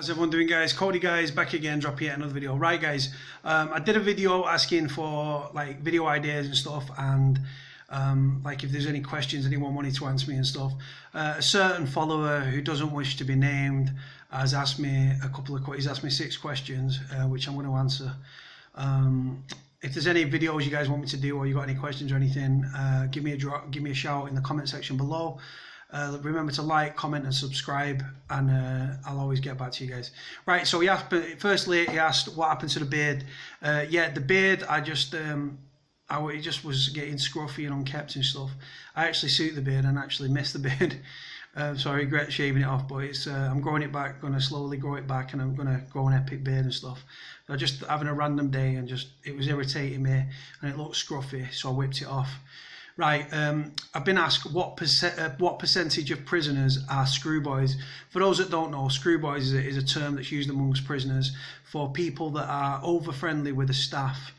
How's everyone doing, guys? Cody, guys, back again, dropping yet another video. Right, guys, I did a video asking for like video ideas and stuff, and like if there's any questions anyone wanted to answer me and stuff. A certain follower who doesn't wish to be named has asked me he's asked me 6 questions, which I'm going to answer. If there's any videos you guys want me to do, or you got any questions or anything, give me a shout in the comment section below. Remember to like, comment and subscribe, and I'll always get back to you guys. Right, so he asked what happened to the beard. Yeah, the beard, it just was getting scruffy and unkept and stuff. I actually suit the beard and actually miss the beard. So I regret shaving it off, but it's I'm growing it back, going to slowly grow it back, and I'm going to grow an epic beard and stuff. I just having a random day and it was irritating me and it looked scruffy, so I whipped it off. Right, I've been asked what percentage of prisoners are screw boys. For those that don't know, screw boys is a term that's used amongst prisoners for people that are over friendly with the staff,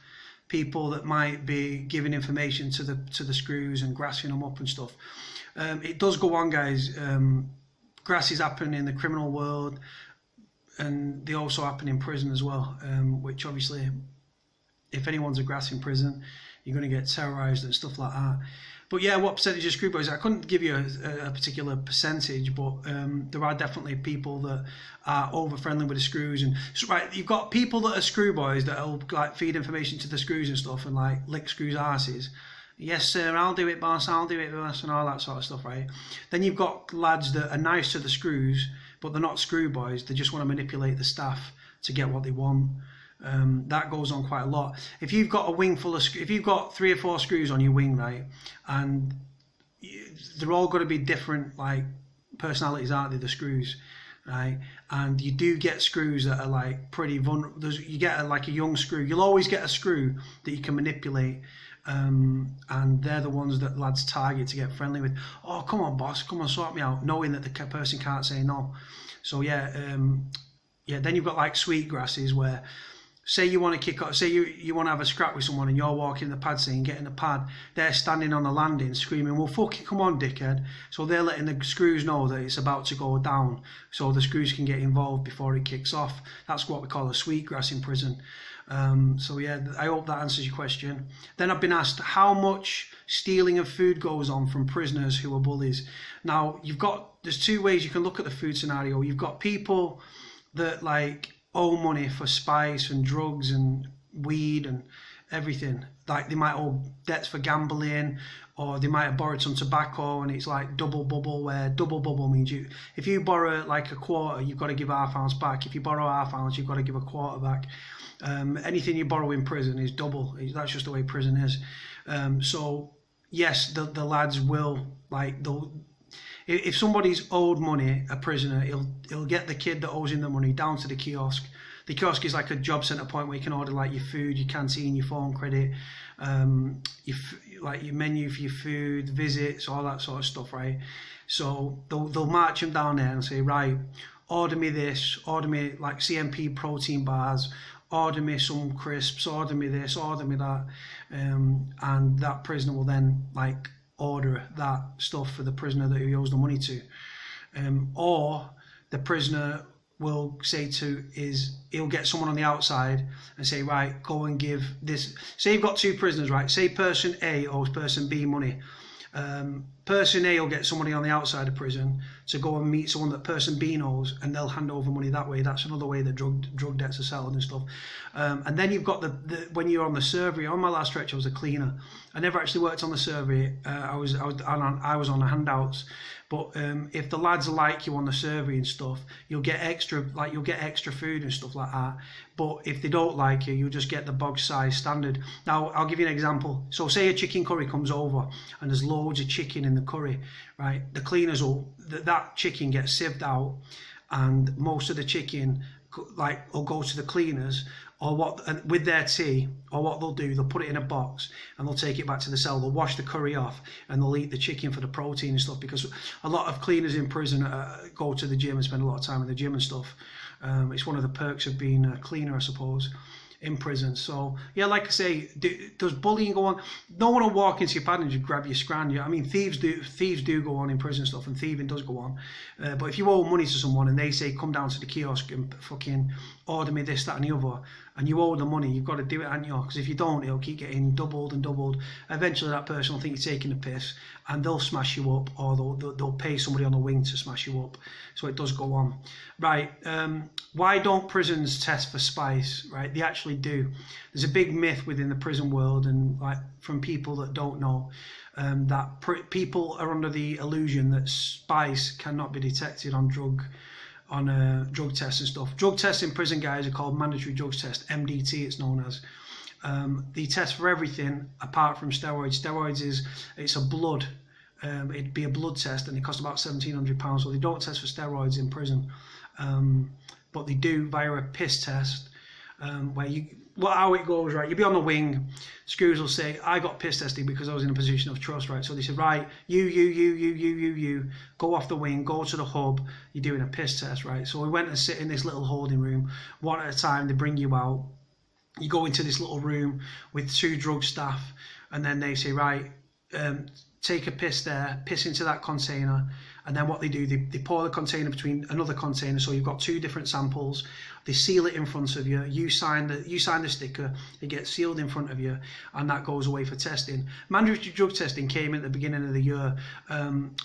people that might be giving information to the screws and grassing them up and stuff. It does go on, guys. Grasses happen in the criminal world, and they also happen in prison as well, which obviously, if anyone's a grass in prison, you're going to get terrorized and stuff like that. But yeah, what percentage of screw boys? I couldn't give you a particular percentage, but there are definitely people that are over friendly with the screws. And so, right, you've got people that are screw boys that will like feed information to the screws and stuff and like lick screws' arses. Yes sir, I'll do it boss, I'll do it boss, and all that sort of stuff, right? Then you've got lads that are nice to the screws, but they're not screw boys. They just want to manipulate the staff to get what they want. That goes on quite a lot. If you've got a wing full of if you've got 3 or 4 screws on your wing, right, and they're all going to be different like personalities, aren't they, the screws, right? And you do get screws that are like pretty vulnerable. You get like a young screw. You'll always get a screw that you can manipulate, and they're the ones that lads target to get friendly with. Oh, come on boss, come on, sort me out, knowing that the person can't say no. So yeah, then you've got like sweet grasses where, say you want to kick off, say you want to have a scrap with someone and you're walking the pad saying get in the pad, they're standing on the landing screaming, well fuck it, come on dickhead. So they're letting the screws know that it's about to go down, so the screws can get involved before it kicks off. That's what we call a sweet grass in prison. So yeah, I hope that answers your question. Then I've been asked how much stealing of food goes on from prisoners who are bullies. Now there's 2 ways you can look at the food scenario. You've got people that like owe money for spice and drugs and weed and everything. Like they might owe debts for gambling, or they might have borrowed some tobacco, and it's like double bubble, where double bubble means if you borrow like a quarter, you've got to give ½ ounce back. If you borrow ½ ounce, you've got to give a quarter back. Anything you borrow in prison is double. That's just the way prison is. So yes, the lads will if somebody's owed money, a prisoner, he'll get the kid that owes him the money down to the kiosk. The kiosk is like a job centre point where you can order like your food, your canteen, your phone credit, like your menu for your food, visits, all that sort of stuff, right? So they'll march him down there and say, right, order me this, order me like CMP protein bars, order me some crisps, order me this, order me that, and that prisoner will then like order that stuff for the prisoner that he owes the money to, or the prisoner will say he'll get someone on the outside and say, right, go and give this. Say you've got 2 prisoners, right? Say person A owes person B money. Person A will get somebody on the outside of prison to go and meet someone that person B knows, and they'll hand over money that way. That's another way that drug debts are settled and stuff. And then you've got when you're on the survey. On my last stretch, I was a cleaner. I never actually worked on the survey. I was on the handouts. But if the lads like you on the survey and stuff, you'll get extra food and stuff like that. But if they don't like you, you'll just get the bog size standard. Now I'll give you an example. So say a chicken curry comes over and there's loads of chicken in the curry, right? The cleaners that chicken gets sieved out, and most of the chicken will go to the cleaners, or with their tea, or what they'll do, they'll put it in a box and they'll take it back to the cell. They'll wash the curry off and they'll eat the chicken for the protein and stuff, because a lot of cleaners in prison go to the gym and spend a lot of time in the gym and stuff. It's one of the perks of being a cleaner, I suppose. in prison. So yeah, like I say, does bullying go on? No one will walk into your pad and just grab your scran. I mean, thieves do go on in prison stuff, and thieving does go on. But if you owe money to someone and they say come down to the kiosk and fucking order me this, that, and the other, and you owe the money, you've got to do it, haven't you? Because if you don't, it'll keep getting doubled and doubled. Eventually, that person will think you're taking the piss, and they'll smash you up, or they'll pay somebody on the wing to smash you up. So it does go on. Right, why don't prisons test for spice? Right, they actually do. There's a big myth within the prison world, and like from people that don't know, that people are under the illusion that spice cannot be detected on drug tests and stuff. Drug tests in prison, guys, are called mandatory drugs test, MDT it's known as. They test for everything apart from steroids. Steroids it's a blood. It'd be a blood test, and it costs about £1,700. So they don't test for steroids in prison, but they do via a piss test, where how it goes, right? You'll be on the wing. Screws will say, I got piss tested because I was in a position of trust, right? So they said, right, you, go off the wing, go to the hub, you're doing a piss test, right? So we went and sit in this little holding room. One at a time, they bring you out. You go into this little room with 2 drug staff, and then they say, right, take a piss there, piss into that container, and then what they do, they pour the container between another container, so you've got 2 different samples. They seal it in front of you. You sign the sticker. It gets sealed in front of you, and that goes away for testing. Mandatory drug testing came at the beginning of the year.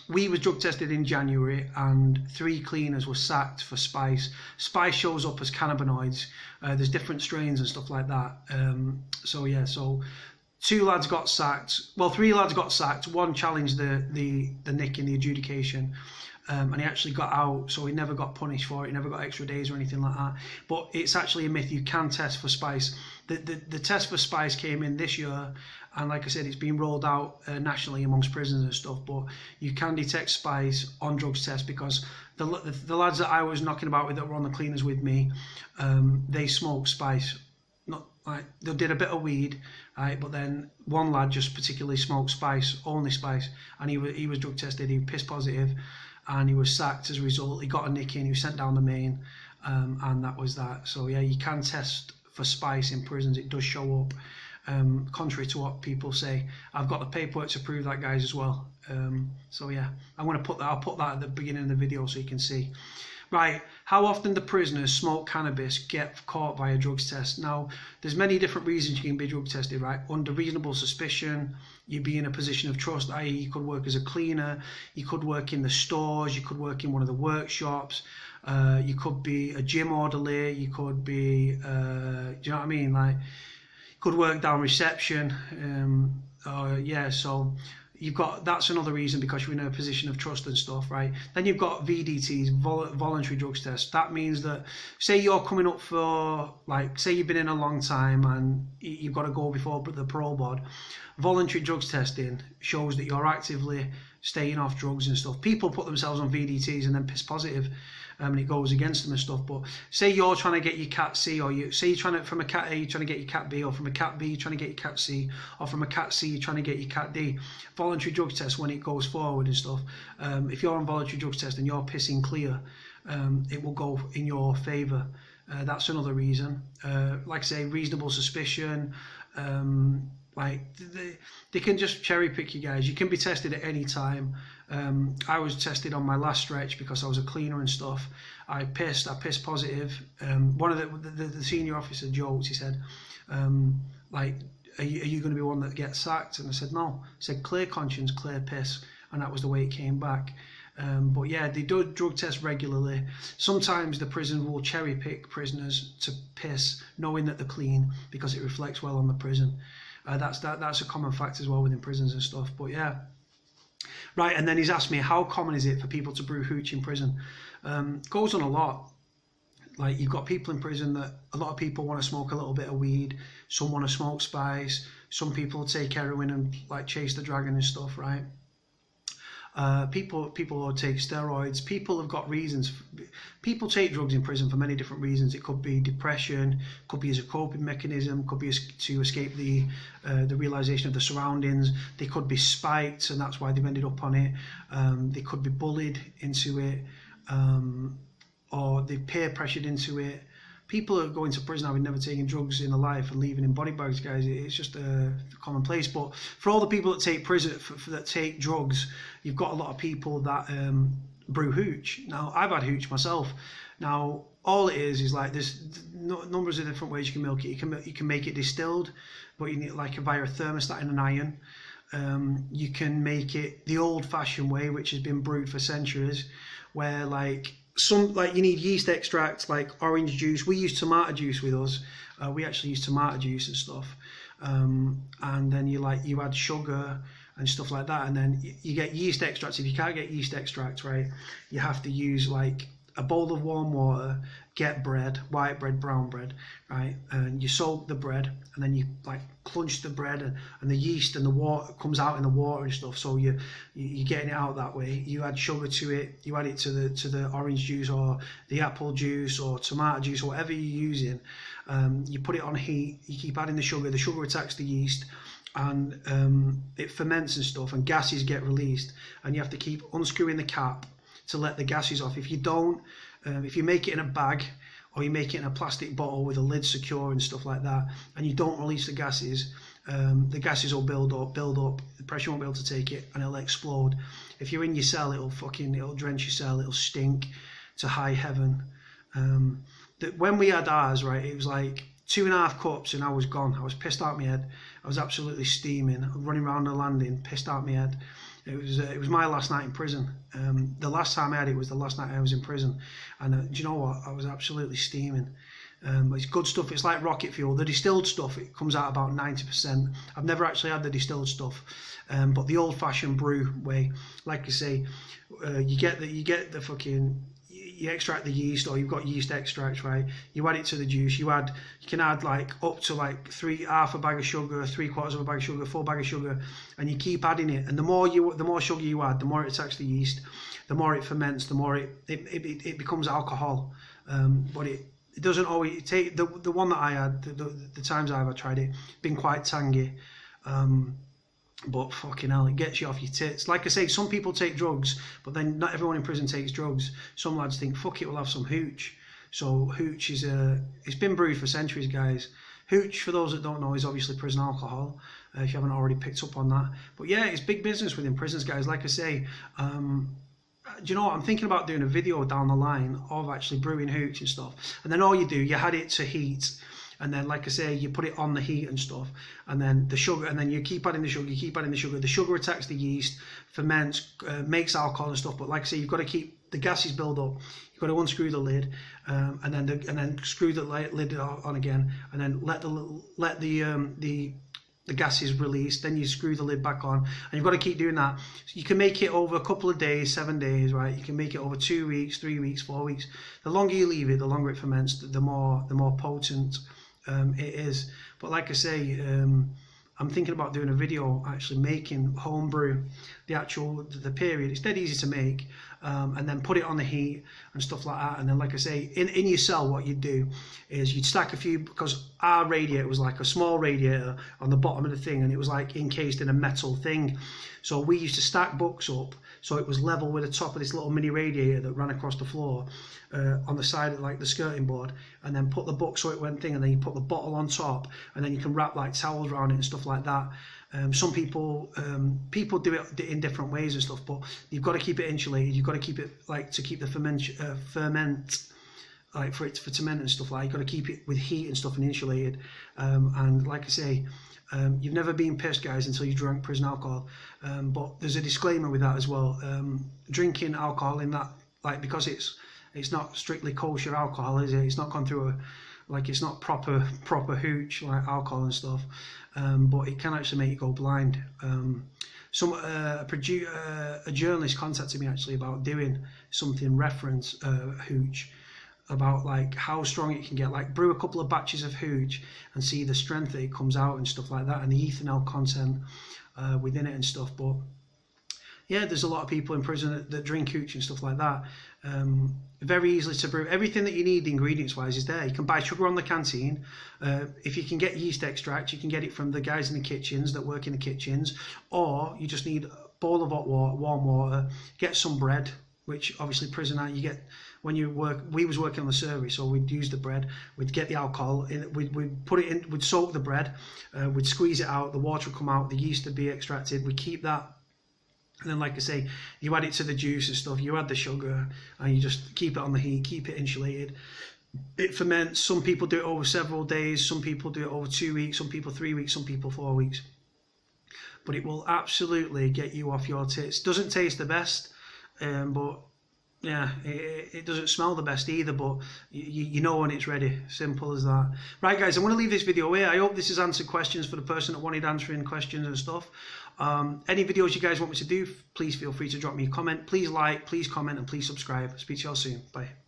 We were drug tested in January, and 3 cleaners were sacked for spice. Spice shows up as cannabinoids. There's different strains and stuff like that. So yeah, so 2 lads got sacked. Well, 3 lads got sacked. 1 challenged the nick in the adjudication, and he actually got out, so he never got punished for it. He never got extra days or anything like that. But it's actually a myth. You can test for spice. The test for spice came in this year, and like I said, it's been rolled out nationally amongst prisons and stuff. But you can detect spice on drugs test, because the lads that I was knocking about with that were on the cleaners with me, they smoke spice. Not like they did a bit of weed, right? But then 1 lad just particularly smoked spice, only spice, and he was drug tested. He was piss positive, and he was sacked as a result. He got a nick in. He was sent down the main, and that was that. So yeah, you can test for spice in prisons. It does show up, contrary to what people say. I've got the paperwork to prove that, guys, as well. So yeah, I'm going to put that. I'll put that at the beginning of the video so you can see. Right, how often do prisoners smoke cannabis get caught via drugs test? Now, there's many different reasons you can be drug tested, right? Under reasonable suspicion, you'd be in a position of trust, i.e. you could work as a cleaner, you could work in the stores, you could work in one of the workshops, you could be a gym orderly, you could be, do you know what I mean? Like, you could work down reception, yeah, so that's another reason, because you're in a position of trust and stuff, right? Then you've got VDTs, voluntary drugs tests. That means that, say you're coming up for, like, say you've been in a long time and you've got to go before the parole board. Voluntary drugs testing shows that you're actively staying off drugs and stuff. People put themselves on VDTs and then piss positive, and it goes against them and stuff. But say you're trying to get your Cat C, or say you're trying to, from a Cat A, you're trying to get your Cat B, or from a Cat B, you're trying to get your Cat C, or from a Cat C, you're trying to get your Cat D. Voluntary drug test, when it goes forward and stuff, if you're on voluntary drug test and you're pissing clear, it will go in your favour. That's another reason. Like I say, reasonable suspicion. Like they can just cherry pick you guys. You can be tested at any time. I was tested on my last stretch because I was a cleaner and stuff. I pissed positive. One of the senior officer joked. He said, like, are you going to be one that gets sacked? And I said, no. He said, clear conscience, clear piss. And that was the way it came back. But yeah, they do drug tests regularly. Sometimes the prison will cherry pick prisoners to piss, knowing that they're clean, because it reflects well on the prison. That's a common fact as well within prisons and stuff. But yeah, right. And then he's asked me, how common is it for people to brew hooch in prison? Goes on a lot. Like, you've got people in prison that a lot of people want to smoke a little bit of weed. Some want to smoke spice. Some people take heroin and like chase the dragon and stuff, right? People will take steroids. People have got reasons. People take drugs in prison for many different reasons. It could be depression, could be as a coping mechanism, could be to escape the realization of the surroundings. They could be spiked, and that's why they've ended up on it. They could be bullied into it, or they peer pressured into it. people are going to prison having never taken drugs in their life and leaving in body bags, guys. It's just a commonplace. But for all the people that take that take drugs, you've got a lot of people that brew hooch. Now, I've had hooch myself. Now, all it is like there's numbers of different ways you can milk it. You can make it distilled, but you need like via a thermostat in an iron. You can make it the old-fashioned way, which has been brewed for centuries, where like you need yeast extract, like orange juice. We use tomato juice with us. We actually use tomato juice and stuff. And then you add sugar and stuff like that, and then you get yeast extracts. If you can't get yeast extract, right, you have to use like a bowl of warm water, get bread, white bread, brown bread, right, and you soak the bread, and then you like crunch the bread, and the yeast and the water comes out in the water and stuff, so you're getting it out that way. You add sugar to it, you add it to the orange juice or the apple juice or tomato juice or whatever you're using. You put it on heat, you keep adding the sugar attacks the yeast, and it ferments and stuff, and gases get released, and you have to keep unscrewing the cap to let the gases off. If you don't, if you make it in a bag or you make it in a plastic bottle with a lid secure and stuff like that, and you don't release the gases will build up, the pressure won't be able to take it, and it'll explode. If you're in your cell, it'll drench your cell, it'll stink to high heaven. When we had ours, right, it was like 2.5 cups and I was gone. I was pissed out my head. I was absolutely steaming, running around the landing, pissed out my head. It was my last night in prison. The last time I had it was the last night I was in prison, and do you know what? I was absolutely steaming. It's good stuff. It's like rocket fuel. The distilled stuff, it comes out about 90%. I've never actually had the distilled stuff, but the old-fashioned brew way, like I say, you extract the yeast, or you've got yeast extract, right? You add it to the juice. You can add like up to like half a bag of sugar, 3/4 of a bag of sugar, 4 bags of sugar, and you keep adding it. And the more sugar you add, the more it attacks the yeast, the more it ferments, the more it becomes alcohol. But it doesn't always take the one that I had. The times I've tried it, been quite tangy. But fucking hell, it gets you off your tits. Like I say, some people take drugs, but then not everyone in prison takes drugs. Some lads think, fuck it, we'll have some hooch. So hooch it's been brewed for centuries, guys. Hooch, for those that don't know, is obviously prison alcohol, if you haven't already picked up on that. But yeah, it's big business within prisons, guys. Like I say, do you know what? I'm thinking about doing a video down the line of actually brewing hooch and stuff. And then all you do, you add it to heat. And then, like I say, you put it on the heat and stuff, and then the sugar, and then you keep adding the sugar, The sugar attacks the yeast, ferments, makes alcohol and stuff. But like I say, you've got to keep the gases build up. You've got to unscrew the lid, and then screw the lid on again, and then let the gases release. Then you screw the lid back on, and you've got to keep doing that. So you can make it over a couple of days, 7 days, right? You can make it over 2 weeks, 3 weeks, 4 weeks. The longer you leave it, the longer it ferments, the more potent it is. But like I say, I'm thinking about doing a video actually making homebrew, the period. It's dead easy to make, and then put it on the heat and stuff like that. And then, like I say, in your cell, what you'd do is you'd stack a few, because our radiator was like a small radiator on the bottom of the thing, and it was like encased in a metal thing. So we used to stack books up so it was level with the top of this little mini radiator that ran across the floor on the side of like the skirting board, and then put the book so it went thing, and then you put the bottle on top, and then you can wrap like towels around it and stuff like that. Some people do it in different ways and stuff, but you've got to keep it insulated. You've got to keep it like to keep the ferment like for it to ferment and stuff like that. You've got to keep it with heat and stuff and insulated. And like I say, you've never been pissed, guys, until you drank prison alcohol. But there's a disclaimer with that as well. Drinking alcohol in that, like, because it's not strictly kosher alcohol, is it? It's not gone through it's not proper hooch like alcohol and stuff. But it can actually make you go blind. A journalist contacted me actually about doing something reference hooch, about like how strong it can get, like brew a couple of batches of hooch and see the strength that it comes out and stuff like that, and the ethanol content within it and stuff. But yeah, there's a lot of people in prison that drink hooch and stuff like that. Very easily to brew. Everything that you need ingredients wise is there. You can buy sugar on the canteen. If you can get yeast extract, you can get it from the guys in the kitchens that work in the kitchens, or you just need a bowl of hot water, warm water, get some bread, which obviously prisoner you get when you work. We was working on the survey, so we'd use the bread, we'd get the alcohol in, we'd put it in, we'd soak the bread, we'd squeeze it out, the water would come out, the yeast would be extracted, we keep that, and then like I say, you add it to the juice and stuff, you add the sugar, and you just keep it on the heat, keep it insulated. It ferments. Some people do it over several days, some people do it over 2 weeks, some people 3 weeks, some people 4 weeks. But it will absolutely get you off your tits. Doesn't taste the best, but yeah, it doesn't smell the best either, but you know when it's ready. Simple as that. Right, guys, I'm going to leave this video here. I hope this has answered questions for the person that wanted answering questions and stuff. Any videos you guys want me to do, please feel free to drop me a comment. Please like, please comment, and please subscribe. Speak to y'all soon. Bye.